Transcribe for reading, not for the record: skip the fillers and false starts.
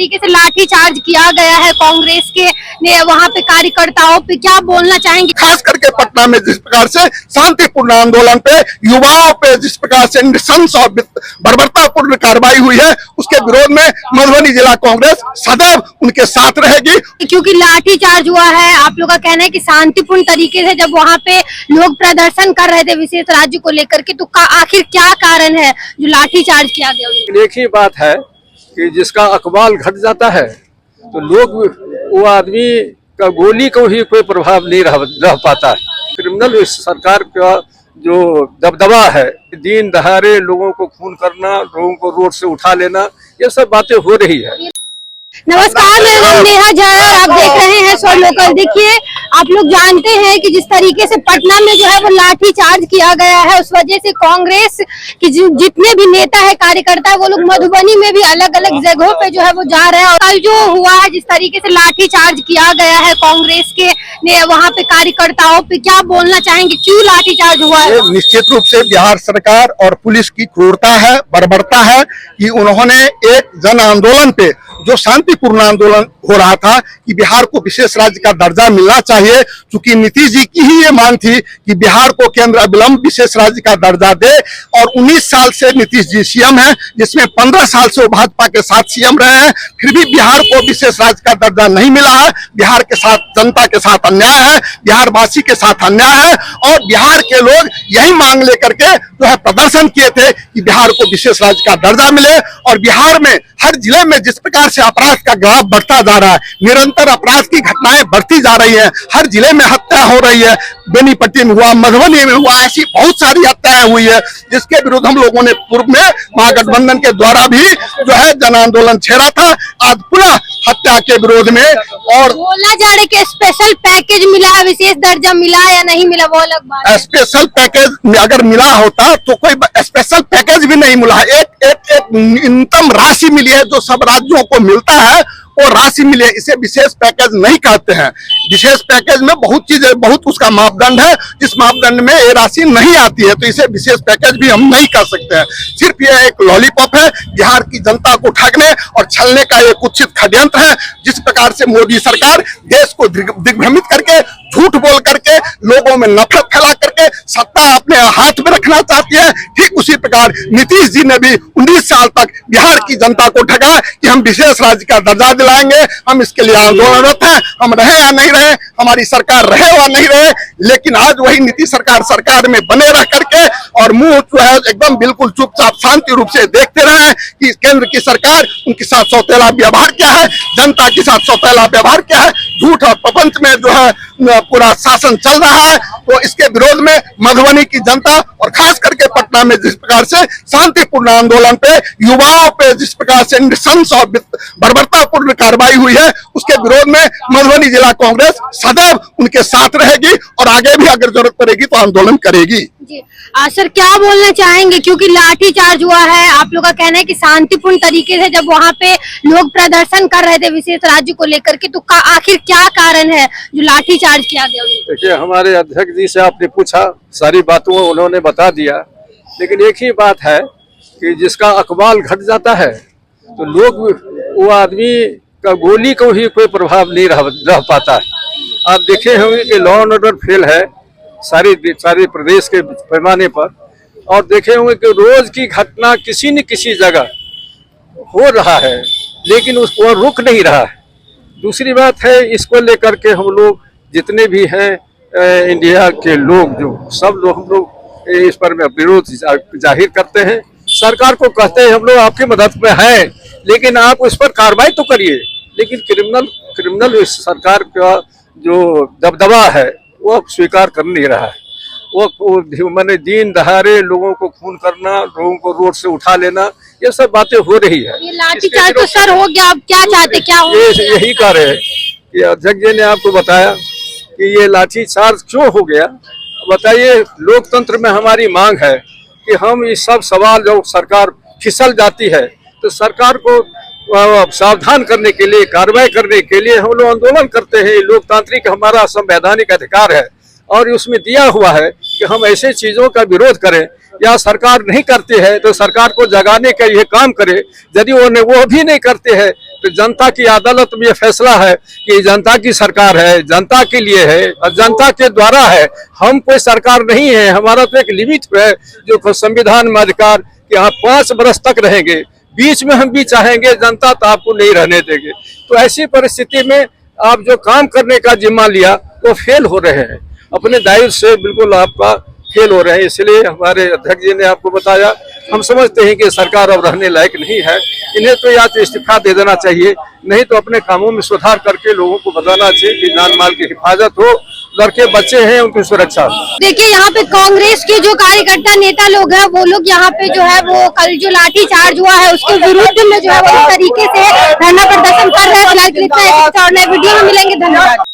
तरीके से लाठी चार्ज किया गया है कांग्रेस के ने वहाँ पे कार्यकर्ताओं पे, क्या बोलना चाहेंगे? खास करके पटना में जिस प्रकार से शांतिपूर्ण आंदोलन पे, युवाओं पे जिस प्रकार से नृशंस और बर्बरतापूर्ण कार्रवाई हुई है, उसके विरोध में मधुबनी जिला कांग्रेस सदैव उनके साथ रहेगी। क्योंकि लाठी चार्ज हुआ है, आप लोग का कहना है कि शांतिपूर्ण तरीके से जब वहाँ पे लोग प्रदर्शन कर रहे थे विशेष राज्य को लेकर के, तो आखिर क्या कारण है जो लाठी चार्ज किया गया? एक ही बात है कि जिसका अकबाल घट जाता है तो लोग वो आदमी का गोली को ही कोई प्रभाव नहीं रह पाता है। क्रिमिनल इस सरकार का जो दबदबा है, दिन दहाड़े लोगों को खून करना, लोगों को रोड से उठा लेना, ये सब बातें हो रही है। नमस्कार, मैं हूं नेहा झा और आप देख रहे हैं स्वर लोकल। देखिए, आप लोग जानते हैं कि जिस तरीके से पटना में जो है वो लाठी चार्ज किया गया है, उस वजह से कांग्रेस की जितने भी नेता है, कार्यकर्ता है, वो लोग मधुबनी में भी अलग अलग जगहों पे जो है वो जा रहे हैं। और कल जो हुआ है, जिस तरीके से लाठी चार्ज किया गया है कांग्रेस के ने वहाँ पे कार्यकर्ताओं पे, क्या बोलना चाहेंगे, क्यों लाठी चार्ज हुआ है? निश्चित रूप से बिहार सरकार और पुलिस की क्रूरता है, बर्बरता है कि उन्होंने एक जन आंदोलन पे, जो शांतिपूर्ण आंदोलन हो रहा था कि बिहार को विशेष राज्य का दर्जा मिलना चाहिए, क्योंकि नीतीश जी की ही ये मांग थी कि बिहार को केंद्र अविलंब विशेष राज्य का दर्जा दे। और 19 साल से नीतीश जी सीएम हैं, जिसमें 15 साल से वो भाजपा के साथ सीएम रहे हैं, फिर भी बिहार को विशेष राज्य का दर्जा नहीं मिला है। बिहार के साथ, जनता के साथ अन्याय है, बिहार वासी के साथ अन्याय है। और बिहार के लोग यही मांग लेकर के जो है प्रदर्शन किए थे कि बिहार को विशेष राज्य का दर्जा मिले। और बिहार में हर जिले में जिस प्रकार से अपराध का ग्राफ बढ़ता जा रहा है, निरंतर अपराध की घटनाएं बढ़ती जा रही हैं, हर जिले में हत्या हो रही है, बेनीपट्टी में हुआ, मधुबनी में हुआ, ऐसी बहुत सारी हत्याएं हुई है, जिसके विरुद्ध हम लोगों ने पूर्व में महागठबंधन के द्वारा भी जो है जन आंदोलन छेड़ा था। आज पुनः हत्या के विरोध में और बोला जा रहा है कि स्पेशल पैकेज मिला है, विशेष दर्जा मिला है या नहीं मिला, वो अलग बात है। स्पेशल पैकेज अगर मिला होता तो कोई स्पेशल पैकेज भी नहीं मिला। एक न्यूनतम राशि मिली है जो सब राज्यों को मिलता है, वो राशि मिले, इसे विशेष पैकेज नहीं कहते हैं। विशेष पैकेज में बहुत चीजें, बहुत उसका मापदंड है, जिस मापदंड में ये राशि नहीं आती है, तो इसे विशेष पैकेज भी हम नहीं कह सकते हैं। सिर्फ ये एक लॉलीपॉप है, बिहार की जनता को ठगने और छलने का एक कुत्सित षड्यंत्र है। जिस प्रकार से मोदी सरकार देश को दिग्भ्रमित करके, झूठ बोल करके, लोगों में नफरत फैला करके सत्ता अपने हाथ में रखना चाहती है, ठीक उसी प्रकार नीतीश जी ने भी 19 साल तक बिहार की जनता को ठगा कि हम विशेष राज्य का दर्जा दिलाएंगे, हम इसके लिए आंदोलनरत हैं, हम रहे या नहीं रहे, हमारी सरकार रहे या नहीं रहे। लेकिन आज वही नीतीश सरकार में बने रह करके और मुंह जो है एकदम बिल्कुल चुपचाप शांति रूप से देखते रहे कि केंद्र की सरकार उनके साथ सौतेला व्यवहार क्या है, जनता के साथ सौतेला व्यवहार क्या है, झूठ और प्रपंच में जो है पूरा शासन चल रहा है। तो इसके विरोध में मधुबनी की जनता और खास करके पटना में जिस प्रकार से शांतिपूर्ण आंदोलन पे, युवाओं पे जिस प्रकार से नृशंस और बर्बरतापूर्ण कार्रवाई हुई है, उसके विरोध में मधुबनी जिला कांग्रेस सदैव उनके साथ रहेगी और आगे भी अगर जरूरत पड़ेगी तो आंदोलन करेगी। जी सर, क्या बोलना चाहेंगे, क्योंकि लाठी चार्ज हुआ है, आप लोग का कहना है कि शांतिपूर्ण तरीके से जब वहाँ पे लोग प्रदर्शन कर रहे थे विशेष राज्य को लेकर के, तो आखिर क्या कारण है जो लाठी चार्ज किया गया? देखिए, हमारे अध्यक्ष जी से आपने पूछा, सारी बातों उन्होंने बता दिया, लेकिन एक ही बात है कि जिसका अकबाल घट जाता है तो लोग वो आदमी का गोली को ही कोई प्रभाव नहीं रह पाता है। आप देखे होंगे कि लॉ एंड ऑर्डर फेल है सारे प्रदेश के पैमाने पर, और देखे होंगे कि रोज की घटना किसी न किसी जगह हो रहा है, लेकिन उसको रुक नहीं रहा है। दूसरी बात है, इसको लेकर के हम लोग जितने भी हैं इंडिया के लोग, जो सब लोग हम लोग इस पर विरोध जाहिर करते हैं। सरकार को कहते हैं हम लोग आपकी मदद में हैं, लेकिन आप उस पर कार्रवाई तो करिए। लेकिन क्रिमिनल इस सरकार का जो दबदबा है वो स्वीकार कर नहीं रहा है। वो मैंने दिन दहाड़े लोगों को खून करना, लोगों को रोड से उठा लेना, ये सब बातें हो रही है। ये लाठीचार्ज तो सर हो गया, अब क्या चाहते, क्या हो? यही कह रहे हैं कि अध्यक्ष जी ने आपको बताया कि ये लाठीचार्ज क्यों हो गया। बताइए, लोकतंत्र में हमारी मांग है कि हम इस सब सवाल जो सरकार फिसल जाती है तो सरकार को सावधान करने के लिए, कार्रवाई करने के लिए हम लोग आंदोलन करते हैं। लोकतांत्रिक हमारा संवैधानिक अधिकार है और उसमें दिया हुआ है कि हम ऐसे चीजों का विरोध करें, या सरकार नहीं करती है तो सरकार को जगाने का ये काम करे। यदि वो भी नहीं करते हैं तो जनता की अदालत में ये फैसला है कि जनता की सरकार है, जनता के लिए है और जनता के द्वारा है। हम कोई सरकार नहीं है, हमारा तो एक लिमिट है जो संविधान में अधिकार कि आप 5 वर्ष तक रहेंगे, बीच में हम भी चाहेंगे जनता तो आपको नहीं रहने देंगे। तो ऐसी परिस्थिति में आप जो काम करने का जिम्मा लिया वो फेल हो रहे हैं, अपने दायित्व से बिल्कुल आपका फेल हो रहे हैं। इसलिए हमारे अध्यक्ष जी ने आपको बताया, हम समझते हैं कि सरकार अब रहने लायक नहीं है, इन्हें तो या तो इस्तीफा दे देना चाहिए, नहीं तो अपने कामों में सुधार करके लोगों को बताना चाहिए कि जान माल की हिफाजत हो, लड़के बच्चे हैं उनकी सुरक्षा। देखिए यहाँ पे कांग्रेस के जो कार्यकर्ता नेता लोग हैं वो लोग यहाँ पे जो है वो कल जो लाठी चार्ज हुआ है उसके विरुद्ध में जो है वो इस तरीके से धरना प्रदर्शन कर रहे हैं। फिलहाल के लिए इतना ही, और नए वीडियो में मिलेंगे। धन्यवाद।